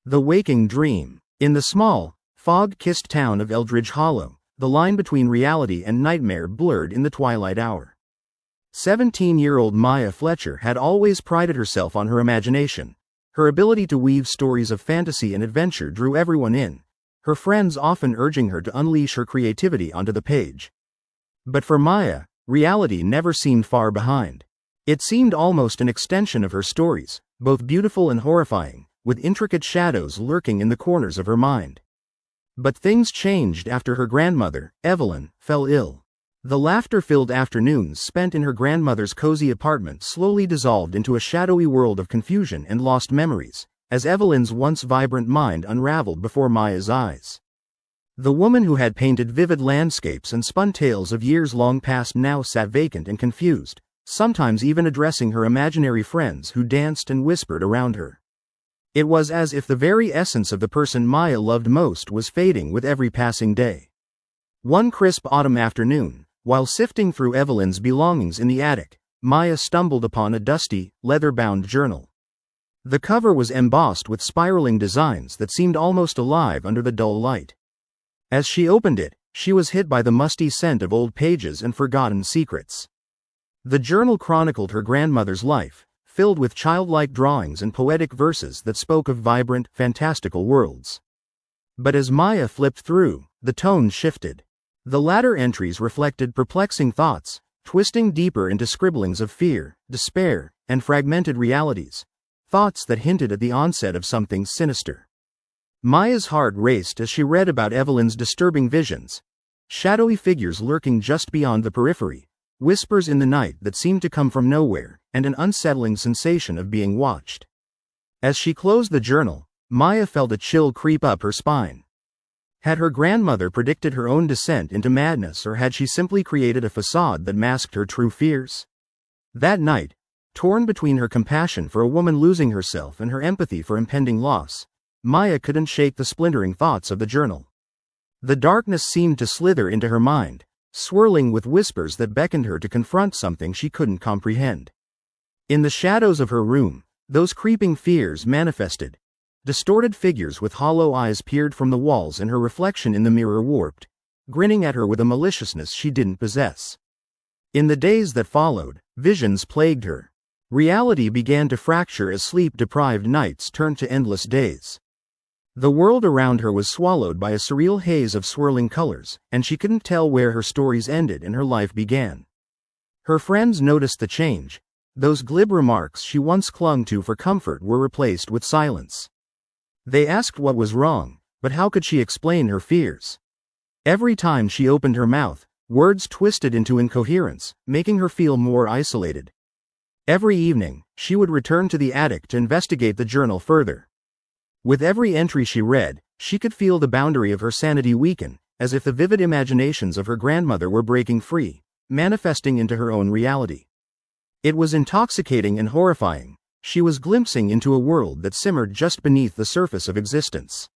The Waking Dream. In the small, fog-kissed town of Eldridge Hollow, the line between reality and nightmare blurred in the twilight hour. 17-year-old Maya Fletcher had always prided herself on her imagination. Her ability to weave stories of fantasy and adventure drew everyone in, her friends often urging her to unleash her creativity onto the page. But for Maya, reality never seemed far behind. It seemed almost an extension of her stories, both beautiful and horrifying, with intricate shadows lurking in the corners of her mind. But things changed after her grandmother, Evelyn, fell ill. The laughter-filled afternoons spent in her grandmother's cozy apartment slowly dissolved into a shadowy world of confusion and lost memories, as Evelyn's once vibrant mind unraveled before Maya's eyes. The woman who had painted vivid landscapes and spun tales of years long past now sat vacant and confused, sometimes even addressing her imaginary friends who danced and whispered around her. It was as if the very essence of the person Maya loved most was fading with every passing day. One crisp autumn afternoon, while sifting through Evelyn's belongings in the attic, Maya stumbled upon a dusty, leather-bound journal. The cover was embossed with spiraling designs that seemed almost alive under the dull light. As she opened it, she was hit by the musty scent of old pages and forgotten secrets. The journal chronicled her grandmother's life, filled with childlike drawings and poetic verses that spoke of vibrant, fantastical worlds. But as Maya flipped through, the tone shifted. The latter entries reflected perplexing thoughts, twisting deeper into scribblings of fear, despair, and fragmented realities, thoughts that hinted at the onset of something sinister. Maya's heart raced as she read about Evelyn's disturbing visions, shadowy figures lurking just beyond the periphery, whispers in the night that seemed to come from nowhere, and an unsettling sensation of being watched. As she closed the journal, Maya felt a chill creep up her spine. Had her grandmother predicted her own descent into madness, or had she simply created a facade that masked her true fears? That night, torn between her compassion for a woman losing herself and her empathy for impending loss, Maya couldn't shake the splintering thoughts of the journal. The darkness seemed to slither into her mind, swirling with whispers that beckoned her to confront something she couldn't comprehend. In the shadows of her room, those creeping fears manifested. Distorted figures with hollow eyes peered from the walls, and her reflection in the mirror warped, grinning at her with a maliciousness she didn't possess. In the days that followed, visions plagued her. Reality began to fracture as sleep-deprived nights turned to endless days. The world around her was swallowed by a surreal haze of swirling colors, and she couldn't tell where her stories ended and her life began. Her friends noticed the change. Those glib remarks she once clung to for comfort were replaced with silence. They asked what was wrong, but how could she explain her fears? Every time she opened her mouth, words twisted into incoherence, making her feel more isolated. Every evening, she would return to the attic to investigate the journal further. With every entry she read, she could feel the boundary of her sanity weaken, as if the vivid imaginations of her grandmother were breaking free, manifesting into her own reality. It was intoxicating and horrifying. She was glimpsing into a world that simmered just beneath the surface of existence.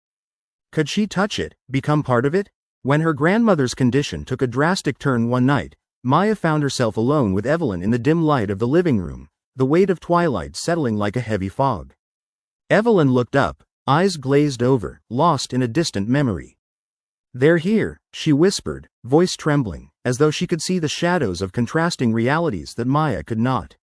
Could she touch it, become part of it? When her grandmother's condition took a drastic turn one night, Maya found herself alone with Evelyn in the dim light of the living room, the weight of twilight settling like a heavy fog. Evelyn looked up, eyes glazed over, lost in a distant memory. "They're here," she whispered, voice trembling, as though she could see the shadows of contrasting realities that Maya could not.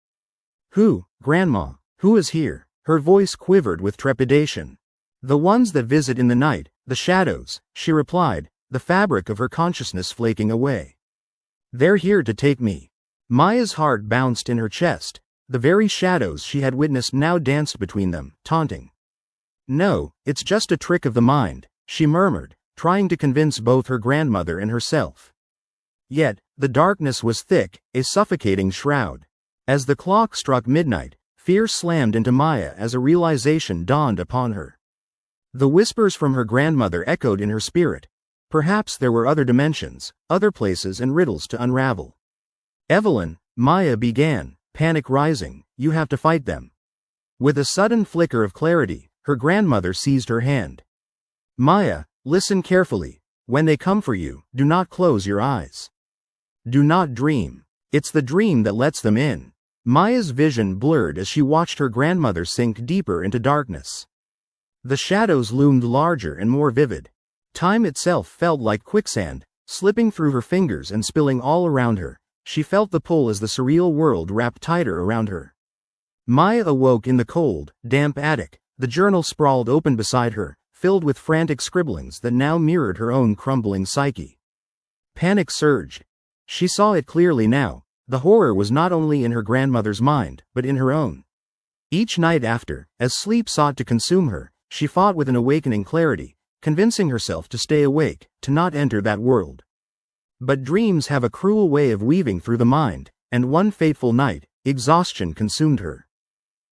"Who, Grandma? Who is here?" Her voice quivered with trepidation. "The ones that visit in the night, the shadows," she replied, the fabric of her consciousness flaking away. "They're here to take me." Maya's heart bounced in her chest. The very shadows she had witnessed now danced between them, taunting. "No, it's just a trick of the mind," she murmured, trying to convince both her grandmother and herself. Yet, the darkness was thick, a suffocating shroud. As the clock struck midnight, fear slammed into Maya as a realization dawned upon her. The whispers from her grandmother echoed in her spirit. Perhaps there were other dimensions, other places and riddles to unravel. "Evelyn," Maya began, panic rising, "you have to fight them." With a sudden flicker of clarity, her grandmother seized her hand. "Maya, listen carefully. When they come for you, do not close your eyes. Do not dream. It's the dream that lets them in." Maya's vision blurred as she watched her grandmother sink deeper into darkness. The shadows loomed larger and more vivid. Time itself felt like quicksand, slipping through her fingers and spilling all around her. She felt the pull as the surreal world wrapped tighter around her. Maya awoke in the cold, damp attic, the journal sprawled open beside her, filled with frantic scribblings that now mirrored her own crumbling psyche. Panic surged. She saw it clearly now. The horror was not only in her grandmother's mind, but in her own. Each night after, as sleep sought to consume her, she fought with an awakening clarity, convincing herself to stay awake, to not enter that world. But dreams have a cruel way of weaving through the mind, and one fateful night, exhaustion consumed her.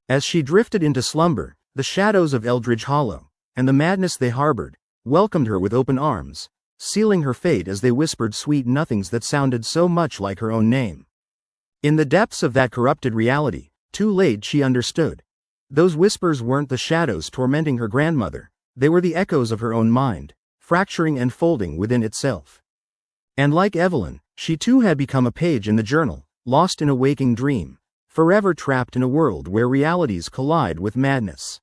As she drifted into slumber, the shadows of Eldridge Hollow, and the madness they harbored, welcomed her with open arms, sealing her fate as they whispered sweet nothings that sounded so much like her own name. In the depths of that corrupted reality, too late she understood. Those whispers weren't the shadows tormenting her grandmother, they were the echoes of her own mind, fracturing and folding within itself. And like Evelyn, she too had become a page in the journal, lost in a waking dream, forever trapped in a world where realities collide with madness.